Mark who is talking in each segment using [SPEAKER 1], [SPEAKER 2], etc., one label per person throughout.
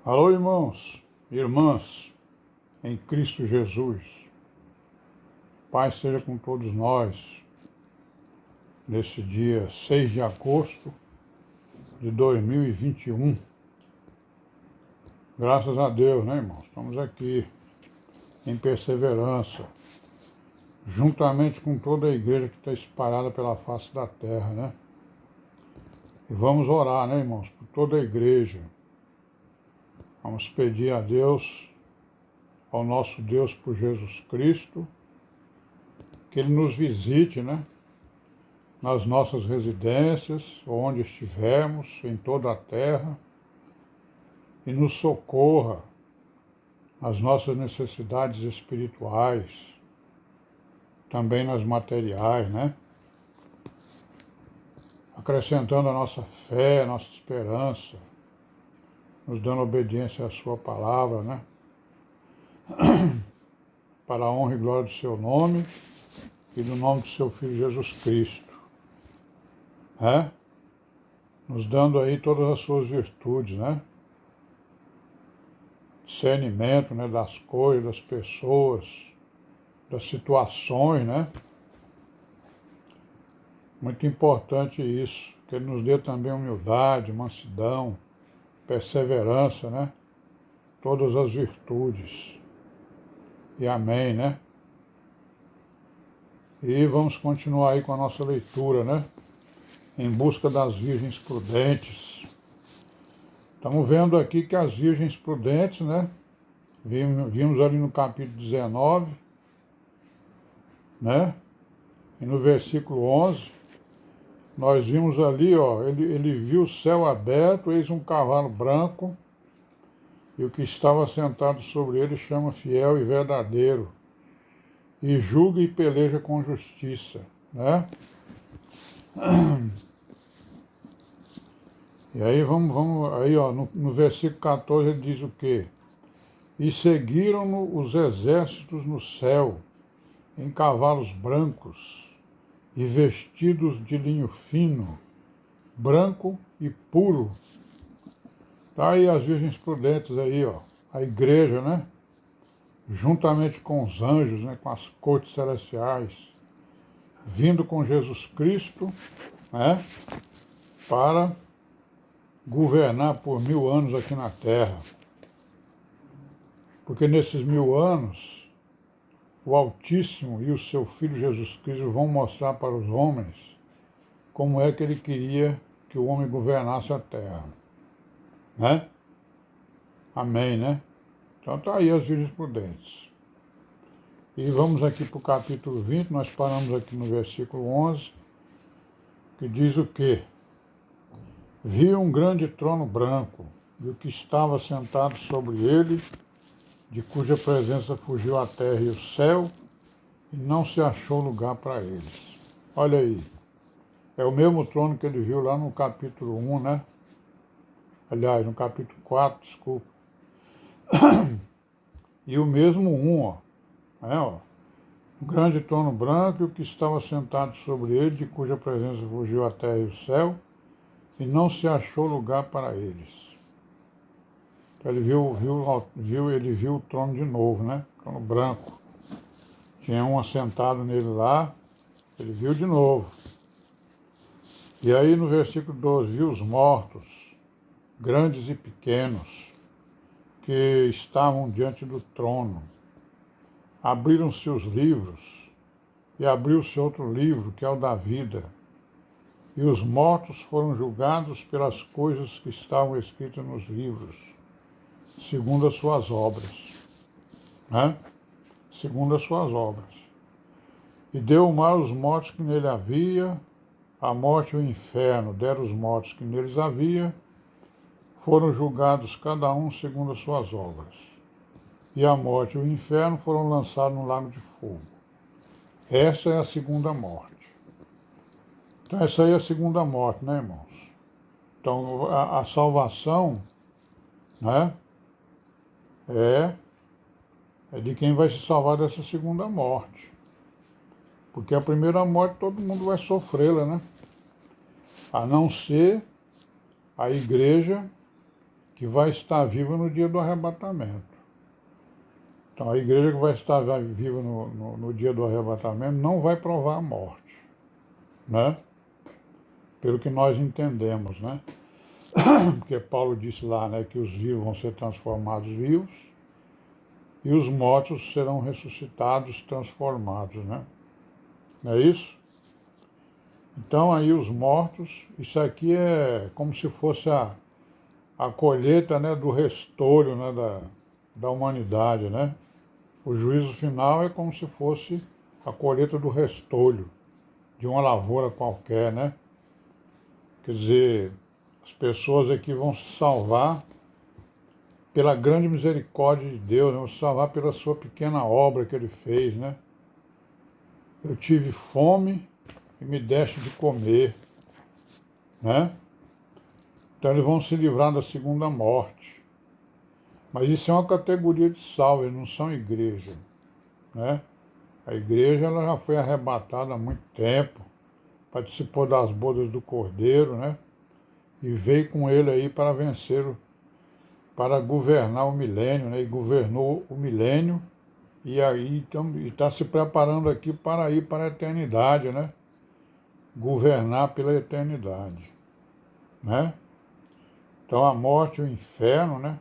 [SPEAKER 1] Alô, irmãos, irmãs, em Cristo Jesus. Paz seja com todos nós, nesse dia 6 de agosto de 2021. Graças a Deus, né, irmãos? Estamos aqui em perseverança, juntamente com toda a igreja que está espalhada pela face da terra, né? E vamos orar, né, irmãos, por toda a igreja. Vamos pedir a Deus, ao nosso Deus por Jesus Cristo, que Ele nos visite, né? Nas nossas residências, onde estivermos, em toda a terra, e nos socorra nas nossas necessidades espirituais, também nas materiais, né? Acrescentando a nossa fé, a nossa esperança, nos dando obediência à sua palavra, né? Para a honra e glória do seu nome e do nome do seu Filho Jesus Cristo, né? Nos dando aí todas as suas virtudes, né? Discernimento, né, das coisas, das pessoas, das situações, né? Muito importante isso, que Ele nos dê também humildade, mansidão, perseverança, né? Todas as virtudes. E amém, né? E vamos continuar aí com a nossa leitura, né? Em busca das virgens prudentes. Estamos vendo aqui que as virgens prudentes, né? Vimos ali no capítulo 19, né? E no versículo 11, nós vimos ali, ó, ele viu o céu aberto, eis um cavalo branco, e o que estava sentado sobre ele chama fiel e verdadeiro, e julga e peleja com justiça, né? E aí aí ó, no versículo 14 ele diz o quê? E seguiram-no os exércitos no céu, em cavalos brancos, e vestidos de linho fino, branco e puro. Tá aí as virgens prudentes aí, ó, a igreja, né? Juntamente com os anjos, né? Com as cortes celestiais, vindo com Jesus Cristo, né? Para governar por 1000 anos aqui na Terra. Porque nesses 1000 anos, o Altíssimo e o seu Filho Jesus Cristo vão mostrar para os homens como é que ele queria que o homem governasse a Terra. Né? Amém, né? Então tá aí as virgens prudentes. E vamos aqui para o capítulo 20, nós paramos aqui no versículo 11, que diz o quê? Vi um grande trono branco, e o que estava sentado sobre ele, de cuja presença fugiu a terra e o céu, e não se achou lugar para eles. Olha aí, é o mesmo trono que ele viu lá no capítulo 1, né? Aliás, no capítulo 4, desculpa. E o mesmo 1, ó. Um grande trono branco, e o que estava sentado sobre ele, de cuja presença fugiu a terra e o céu, e não se achou lugar para eles. Então ele viu o trono de novo, né? Trono branco. Tinha um assentado nele lá, ele viu de novo. E aí no versículo 12, viu os mortos, grandes e pequenos, que estavam diante do trono. Abriram-se os livros, e abriu-se outro livro, que é o da vida. E os mortos foram julgados pelas coisas que estavam escritas nos livros, segundo as suas obras. Né? Segundo as suas obras. E deu o mar os mortos que nele havia, a morte e o inferno deram os mortos que neles havia, foram julgados cada um segundo as suas obras. E a morte e o inferno foram lançados no lago de fogo. Essa é a segunda morte. Então essa aí é a segunda morte, né, irmãos? Então a salvação, né, é de quem vai se salvar dessa segunda morte. Porque a primeira morte todo mundo vai sofrê-la, né? A não ser a igreja que vai estar viva no dia do arrebatamento. Então, a igreja que vai estar viva no dia do arrebatamento não vai provar a morte, né? Pelo que nós entendemos, né? Porque Paulo disse lá, né, que os vivos vão ser transformados vivos e os mortos serão ressuscitados, transformados, né? Não é isso? Então, aí os mortos, isso aqui é como se fosse a colheita, né, do restolho, né, da humanidade, né? O juízo final é como se fosse a colheita do restolho de uma lavoura qualquer, né? Quer dizer, as pessoas aqui vão se salvar pela grande misericórdia de Deus, né? Vão se salvar pela sua pequena obra que Ele fez, né? Eu tive fome e me deste de comer, né? Então eles vão se livrar da segunda morte. Mas isso é uma categoria de salvo, eles não são igreja, né? A igreja ela já foi arrebatada há muito tempo, participou das bodas do Cordeiro, né? E veio com ele aí para vencer, para governar o milênio, né? E governou o milênio e aí está se preparando aqui para ir para a eternidade, né? Governar pela eternidade, né? Então a morte e o inferno, né?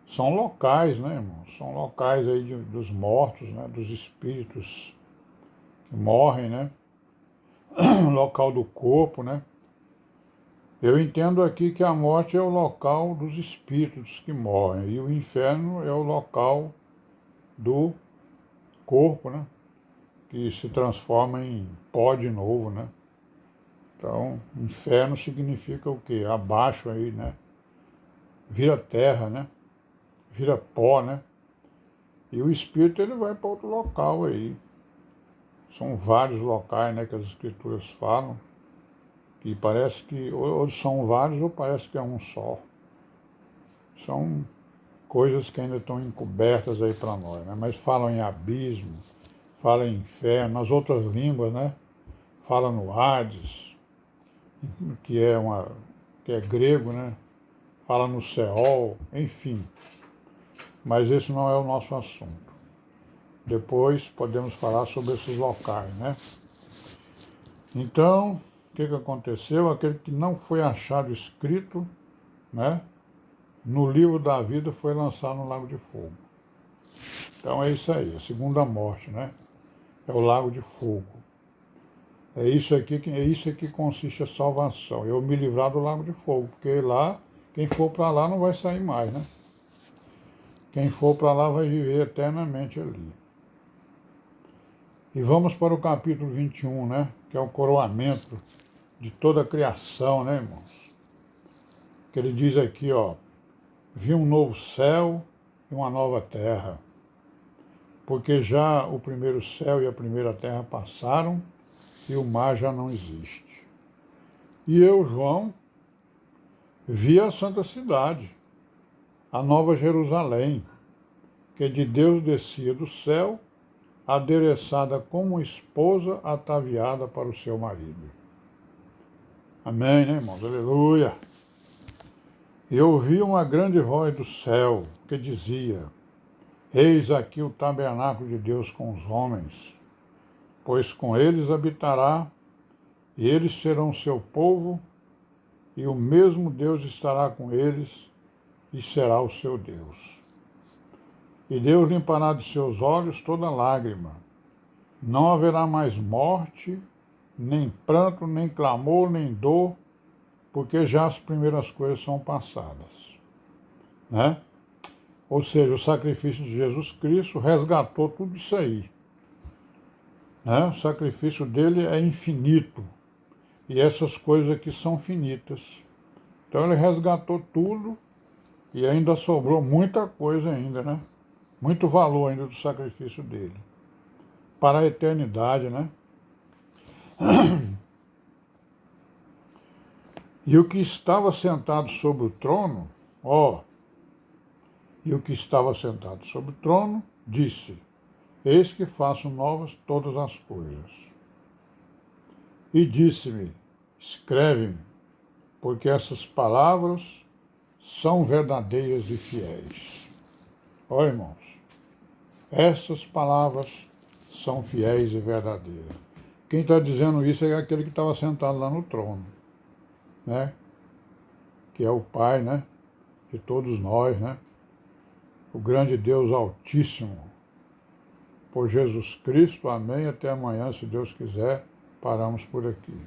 [SPEAKER 1] São locais, né, irmãos? São locais aí dos mortos, né? Dos espíritos que morrem, né? Local do corpo, né? Eu entendo aqui que a morte é o local dos espíritos que morrem e o inferno é o local do corpo, né? Que se transforma em pó de novo, né? Então, inferno significa o quê? Abaixo aí, né? Vira terra, né? Vira pó, né? E o espírito ele vai para outro local aí. São vários locais, né, que as escrituras falam, que parece que ou são vários ou parece que é um só. São coisas que ainda estão encobertas aí para nós, né? Mas falam em abismo, falam em inferno, nas outras línguas, né? Fala no Hades, que é grego, né? Fala no Seol, enfim. Mas esse não é o nosso assunto. Depois podemos falar sobre esses locais, né? Então, o que aconteceu? Aquele que não foi achado escrito, né? No livro da vida foi lançado no lago de fogo. Então é isso aí, a segunda morte, né? É o lago de fogo. É isso aqui que consiste a salvação. Eu me livrar do lago de fogo, porque lá, quem for para lá não vai sair mais, né? Quem for para lá vai viver eternamente ali. E vamos para o capítulo 21, né? Que é o coroamento de toda a criação, né, irmãos? Que ele diz aqui, ó, vi um novo céu e uma nova terra, porque já o primeiro céu e a primeira terra passaram e o mar já não existe. E eu, João, vi a santa cidade, a nova Jerusalém, que de Deus descia do céu, adereçada como esposa ataviada para o seu marido. Amém, né, irmãos? Aleluia! E ouvi uma grande voz do céu que dizia: eis aqui o tabernáculo de Deus com os homens, pois com eles habitará, e eles serão seu povo, e o mesmo Deus estará com eles, e será o seu Deus. E Deus limpará de seus olhos toda lágrima. Não haverá mais morte, nem pranto, nem clamor, nem dor, porque já as primeiras coisas são passadas, né? Ou seja, o sacrifício de Jesus Cristo resgatou tudo isso aí, né? O sacrifício dele é infinito, e essas coisas aqui são finitas. Então ele resgatou tudo e ainda sobrou muita coisa ainda, né? Muito valor ainda do sacrifício dele. Para a eternidade, né? E o que estava sentado sobre o trono, e o que estava sentado sobre o trono, disse: eis que faço novas todas as coisas. E disse-me: escreve-me, porque essas palavras são verdadeiras e fiéis. Ó irmãos, essas palavras são fiéis e verdadeiras. Quem está dizendo isso é aquele que estava sentado lá no trono, né? Que é o Pai, né? De todos nós, né? O grande Deus Altíssimo. Por Jesus Cristo, amém. Até amanhã, se Deus quiser, paramos por aqui.